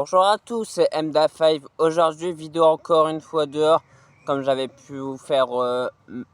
Bonjour à tous, c'est MDA5. Aujourd'hui, vidéo encore une fois dehors, comme j'avais pu vous faire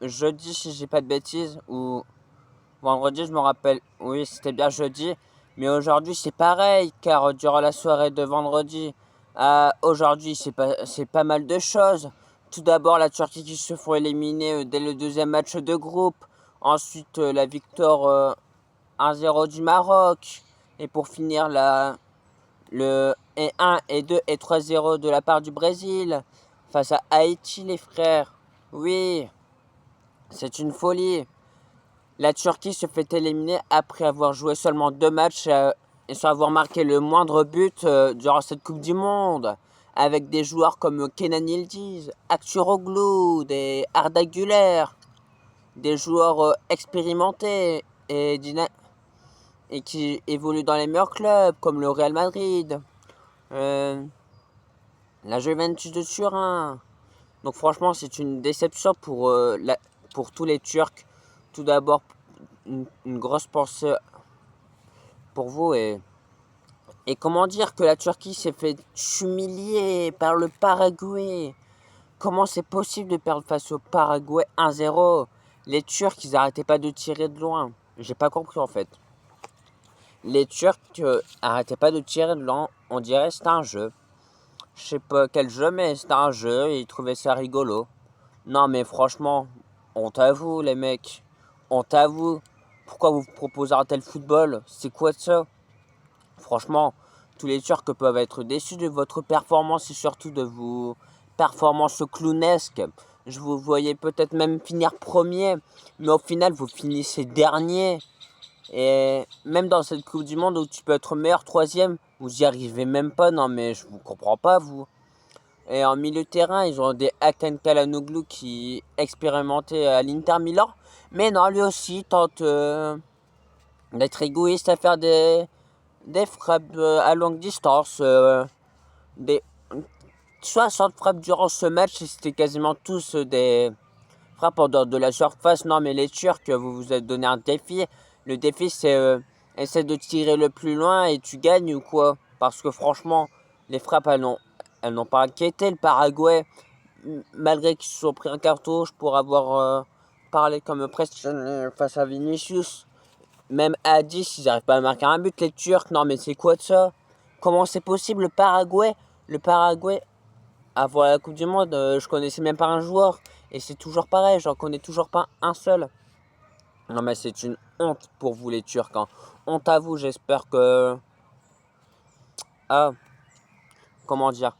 jeudi, si j'ai pas de bêtises, ou vendredi, je me rappelle. Oui, c'était bien jeudi. Mais aujourd'hui, c'est pareil, car durant la soirée de vendredi, aujourd'hui, c'est pas mal de choses. Tout d'abord, la Turquie qui se font éliminer dès le deuxième match de groupe. Ensuite, la victoire 1-0 du Maroc. Et pour finir, le 1 et 2 et 3-0 de la part du Brésil face à Haïti, les frères. Oui, c'est une folie. La Turquie se fait éliminer après avoir joué seulement 2 matchs et sans avoir marqué le moindre but durant cette Coupe du Monde. Avec des joueurs comme Kenan Yildiz, Akçuroglu, des Arda Güler, des joueurs expérimentés et qui évoluent dans les meilleurs clubs comme le Real Madrid. La Juventus de Turin. Donc franchement, c'est une déception pour tous les Turcs. Tout d'abord, une grosse pensée pour vous. Et comment dire que la Turquie s'est fait humilier par le Paraguay? Comment c'est possible de perdre face au Paraguay 1-0? Les Turcs, ils arrêtaient pas de tirer de loin. J'ai pas compris en fait. Les Turcs arrêtaient pas de tirer de loin. On dirait que c'était un jeu. Je sais pas quel jeu, mais c'était un jeu et ils trouvaient ça rigolo. Non, mais franchement, honte à vous, les mecs. Honte à vous. Pourquoi vous proposez un tel football? C'est quoi ça? Franchement, tous les Turcs peuvent être déçus de votre performance et surtout de vos performances clownesques. Je vous voyais peut-être même finir premier, mais au final, vous finissez dernier. Et même dans cette Coupe du Monde où tu peux être meilleur troisième, vous y arrivez même pas. Non, mais je vous comprends pas, vous. Et en milieu de terrain, ils ont des Hakan Çalhanoğlu qui expérimentait à l'Inter Milan. Mais non, lui aussi tente d'être égoïste à faire des frappes à longue distance. Des 60 frappes durant ce match, et c'était quasiment tous des frappes en dehors de la surface. Non, mais les Turcs, vous vous êtes donné un défi. Le défi, c'est essayer de tirer le plus loin et tu gagnes ou quoi? Parce que franchement, les frappes, elles n'ont pas inquiété le Paraguay. Malgré qu'ils se sont pris un cartouche pour avoir parlé comme presque face à Vinicius. Même à 10, ils n'arrivent pas à marquer un but, les Turcs. Non, mais c'est quoi de ça? Comment c'est possible, le Paraguay, avant la Coupe du Monde, je connaissais même pas un joueur. Et c'est toujours pareil, j'en connais toujours pas un seul. Non, mais c'est une honte pour vous, les Turcs. Hein. Honte à vous, j'espère que... Ah, comment dire?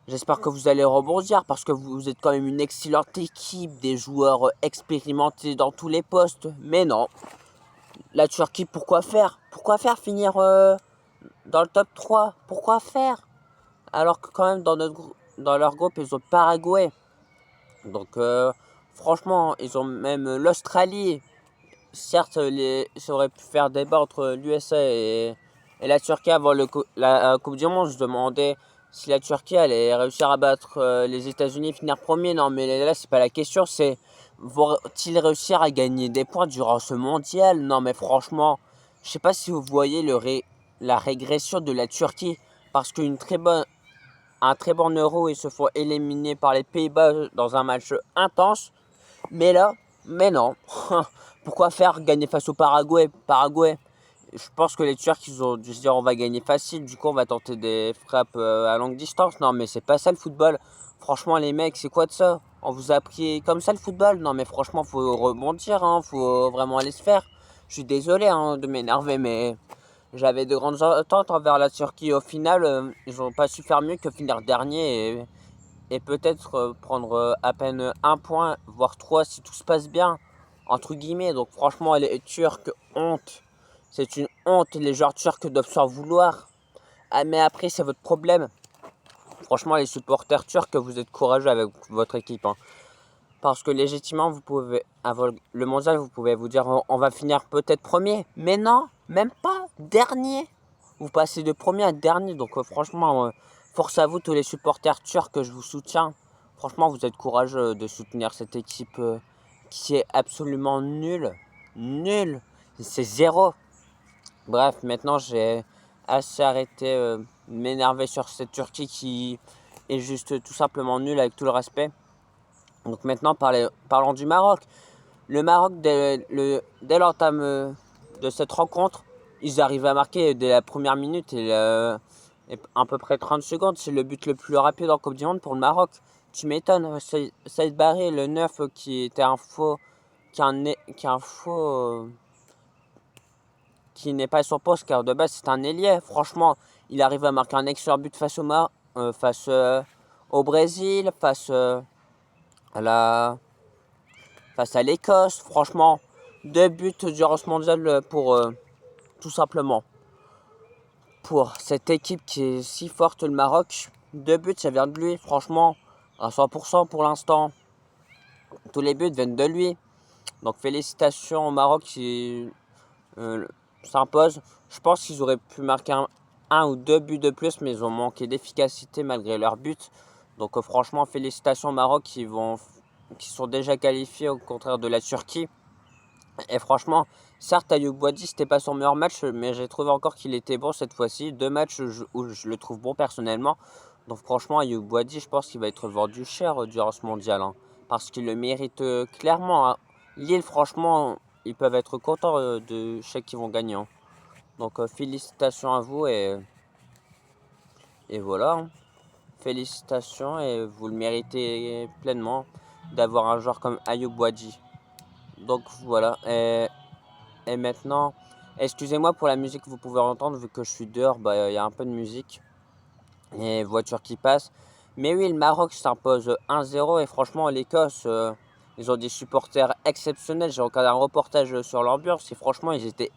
J'espère que vous allez rebondir parce que vous êtes quand même une excellente équipe, des joueurs expérimentés dans tous les postes. Mais non, la Turquie, pourquoi faire? Pourquoi faire finir dans le top 3? Pourquoi faire? Alors que quand même dans leur groupe, ils ont Paraguay. Donc franchement, ils ont même l'Australie. Certes, ça aurait pu faire débat entre l'USA et la Turquie avant la Coupe du Monde. Je demandais si la Turquie allait réussir à battre les États-Unis et finir premier. Non, mais là, c'est pas la question. C'est vont-ils réussir à gagner des points durant ce mondial? Non, mais franchement, je sais pas si vous voyez la régression de la Turquie. Parce un très bon euro, ils se font éliminer par les Pays-Bas dans un match intense. Mais là, mais non. Pourquoi faire gagner face au Paraguay, je pense que les Turcs, ils ont dû se dire on va gagner facile, du coup on va tenter des frappes à longue distance. Non, mais c'est pas ça le football. Franchement, les mecs, c'est quoi de ça? On vous a appris comme ça le football? Non, mais franchement, faut rebondir, hein, faut vraiment aller se faire. Je suis désolé hein, de m'énerver, mais j'avais de grandes attentes envers la Turquie. Au final, ils n'ont pas su faire mieux que finir dernier et peut-être prendre à peine un point, voire trois si tout se passe bien, entre guillemets. Donc franchement, les Turcs, honte. C'est une honte, les joueurs turcs doivent s'en vouloir. Ah, mais après, c'est votre problème. Franchement, les supporters turcs, vous êtes courageux avec votre équipe. Hein. Parce que légitimement, vous pouvez, avant le mondial, vous pouvez vous dire on va finir peut-être premier. Mais non, même pas dernier. Vous passez de premier à dernier. Donc franchement, force à vous tous les supporters turcs que je vous soutiens. Franchement, vous êtes courageux de soutenir cette équipe qui est absolument nulle. Nulle. C'est zéro. Bref, maintenant j'ai assez arrêté m'énerver sur cette Turquie qui est juste tout simplement nulle avec tout le respect. Donc maintenant, parlons du Maroc. Le Maroc, dès l'entame de cette rencontre, ils arrivent à marquer dès la première minute et à peu près 30 secondes. C'est le but le plus rapide en Coupe du Monde pour le Maroc. Tu m'étonnes, Saïd Barry, le 9 qui était un faux, qui n'est pas sur poste car de base c'est un ailier. Franchement, il arrive à marquer un excellent but face au Brésil, à face à l'Écosse. Franchement, 2 buts durant ce mondial pour tout simplement pour cette équipe qui est si forte, le Maroc. 2 buts, ça vient de lui, franchement, à 100% pour l'instant. Tous les buts viennent de lui. Donc félicitations au Maroc qui s'impose. Je pense qu'ils auraient pu marquer un ou 2 buts de plus, mais ils ont manqué d'efficacité malgré leur but. Donc franchement, félicitations au Maroc qui sont déjà qualifiés au contraire de la Turquie. Et franchement, certes, Ayoub Boadi, c'était pas son meilleur match, mais j'ai trouvé encore qu'il était bon cette fois-ci. 2 matchs où je le trouve bon personnellement. Donc franchement, Ayoub Boadi, je pense qu'il va être vendu cher durant ce mondial. Parce qu'il le mérite clairement. Lille, franchement, ils peuvent être contents de chaque qu'ils vont gagner. Donc félicitations à vous et voilà. Félicitations et vous le méritez pleinement d'avoir un joueur comme Ayoub Boadi. Donc voilà. Et maintenant, excusez-moi pour la musique que vous pouvez entendre, vu que je suis dehors, il y a un peu de musique et voiture qui passe. Mais oui, le Maroc s'impose 1-0 et franchement, l'Écosse, ils ont des supporters exceptionnels. J'ai regardé un reportage sur l'ambiance et franchement, ils étaient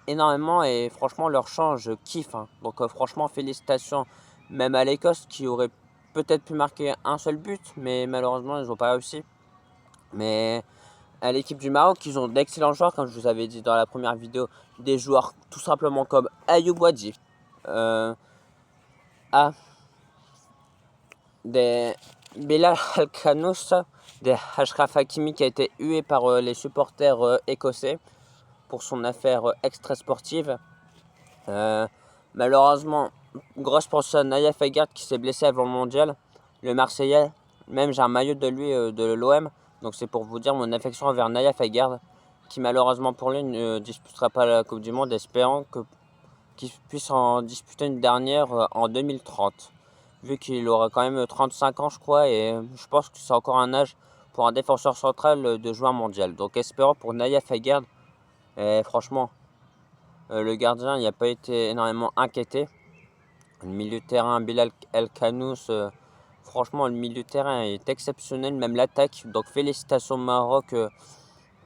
énormément et franchement, leur chant, je kiffe. Donc franchement, félicitations même à l'Écosse qui aurait peut-être pu marquer un seul but, mais malheureusement, ils n'ont pas réussi. Mais à l'équipe du Maroc, ils ont d'excellents joueurs, comme je vous avais dit dans la première vidéo, des joueurs tout simplement comme Ayoub Boadi, des Belal Al-Khanous, des Achraf Hakimi qui a été hué par les supporters écossais pour son affaire extra sportive. Malheureusement, grosse pensée à Naïef Aguerd qui s'est blessé avant le mondial. Le Marseillais, même j'ai un maillot de lui de l'OM. Donc c'est pour vous dire mon affection envers Naïef Aguerd, qui malheureusement pour lui ne disputera pas la Coupe du Monde, espérant qu'il puisse en disputer une dernière en 2030. Vu qu'il aura quand même 35 ans je crois, et je pense que c'est encore un âge pour un défenseur central de jouer un mondial. Donc espérons pour Naïef Aguerd. Et franchement, le gardien n'a pas été énormément inquiété. Le milieu de terrain, Belal El Khanous, franchement, le milieu de terrain est exceptionnel, même l'attaque. Donc, félicitations au Maroc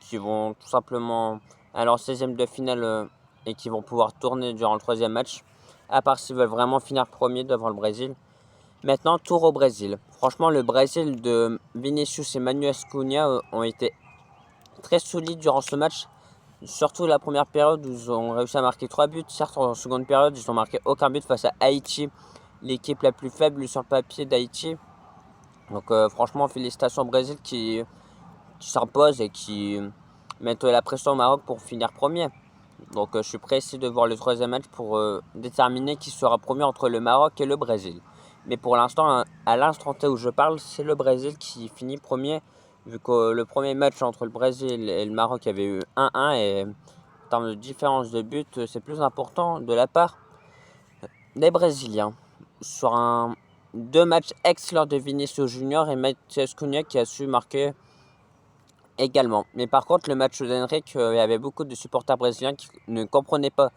qui vont tout simplement aller en 16e de finale et qui vont pouvoir tourner durant le 3e match. À part s'ils veulent vraiment finir premier devant le Brésil. Maintenant, tour au Brésil. Franchement, le Brésil de Vinicius et Manuel Cunha ont été très solides durant ce match. Surtout la première période où ils ont réussi à marquer 3 buts. Certes, en seconde période, ils n'ont marqué aucun but face à Haïti, l'équipe la plus faible sur le papier d'Haïti. Donc franchement, félicitations au Brésil qui s'impose et qui met la pression au Maroc pour finir premier. Donc je suis pressé de voir le 3e match pour déterminer qui sera premier entre le Maroc et le Brésil. Mais pour l'instant, à l'instant T où je parle, c'est le Brésil qui finit premier. Vu que le premier match entre le Brésil et le Maroc avait eu 1-1 et en termes de différence de but, c'est plus important de la part des Brésiliens. Sur 2 matchs excellents de Vinicius Junior et Matheus Cunha qui a su marquer également. Mais par contre, le match d'Henrique, il y avait beaucoup de supporters brésiliens qui ne comprenaient pas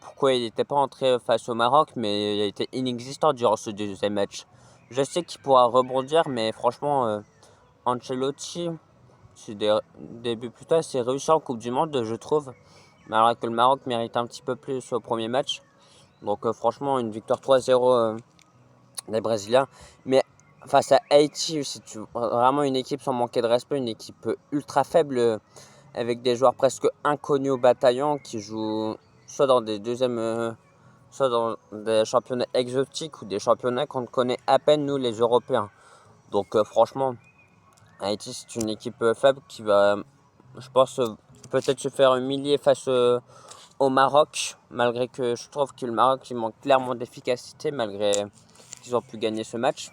pourquoi il n'était pas entré face au Maroc, mais il a été inexistant durant ce 2e match. Je sais qu'il pourra rebondir, mais franchement, Ancelotti, c'est des buts plutôt assez réussis en Coupe du Monde, je trouve. Alors que le Maroc mérite un petit peu plus au premier match. Donc franchement, une victoire 3-0 des Brésiliens. Mais face à Haïti, c'est vraiment une équipe sans manquer de respect, une équipe ultra faible avec des joueurs presque inconnus au bataillon qui jouent soit dans des soit dans des championnats exotiques ou des championnats qu'on connaît à peine nous les Européens. Donc franchement, Haïti c'est une équipe faible qui va, je pense, peut-être se faire humilier face au Maroc, malgré que je trouve que le Maroc il manque clairement d'efficacité, malgré qu'ils ont pu gagner ce match.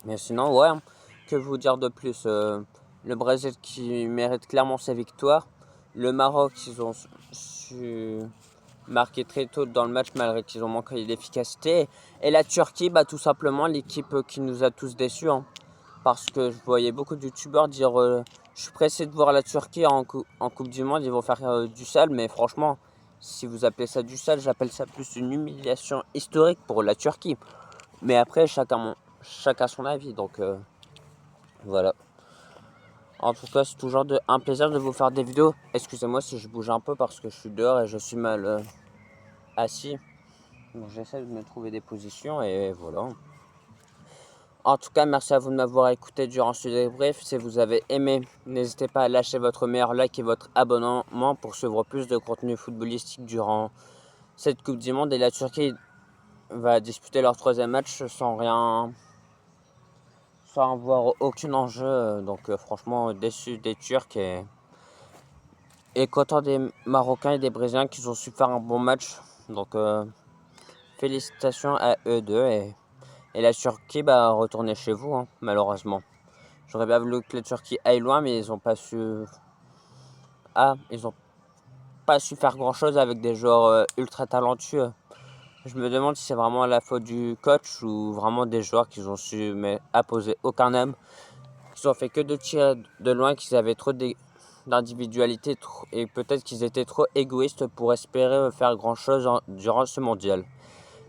Mais sinon, ouais, que vous dire de plus le Brésil qui mérite clairement sa victoire. Le Maroc, ils ont su marquer très tôt dans le match malgré qu'ils ont manqué d'efficacité. Et la Turquie, bah, tout simplement l'équipe qui nous a tous déçus. Hein, parce que je voyais beaucoup de youtubeurs dire je suis pressé de voir la Turquie en Coupe du Monde, ils vont faire du sale. Mais franchement, si vous appelez ça du sale, j'appelle ça plus une humiliation historique pour la Turquie. Mais après, chacun son avis. Donc voilà. En tout cas, c'est toujours un plaisir de vous faire des vidéos. Excusez-moi si je bouge un peu parce que je suis dehors et je suis mal assis. Donc j'essaie de me trouver des positions et voilà. En tout cas, merci à vous de m'avoir écouté durant ce débrief. Si vous avez aimé, n'hésitez pas à lâcher votre meilleur like et votre abonnement pour suivre plus de contenu footballistique durant cette Coupe du Monde. Et la Turquie va disputer leur 3e match sans avoir aucun enjeu. Donc franchement, déçu des Turcs et content des Marocains et des Brésiliens qui ont su faire un bon match. Donc félicitations à eux deux. Et la Turquie, bah, retournez chez vous, hein, malheureusement. J'aurais bien voulu que la Turquie aille loin, mais ils n'ont pas su. Ils ont pas su faire grand chose avec des joueurs ultra talentueux. Je me demande si c'est vraiment la faute du coach ou vraiment des joueurs qui ont su apposer aucun homme. Ils ont fait que de tirer de loin, qu'ils avaient trop d'individualité et peut-être qu'ils étaient trop égoïstes pour espérer faire grand chose durant ce mondial.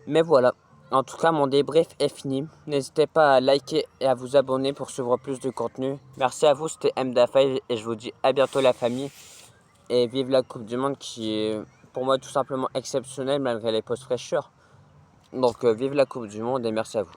Mais voilà. En tout cas, mon débrief est fini. N'hésitez pas à liker et à vous abonner pour suivre plus de contenu. Merci à vous, c'était MDA5 et je vous dis à bientôt la famille. Et vive la Coupe du Monde qui est pour moi tout simplement exceptionnelle malgré les post fraîcheurs. Donc vive la Coupe du Monde et merci à vous.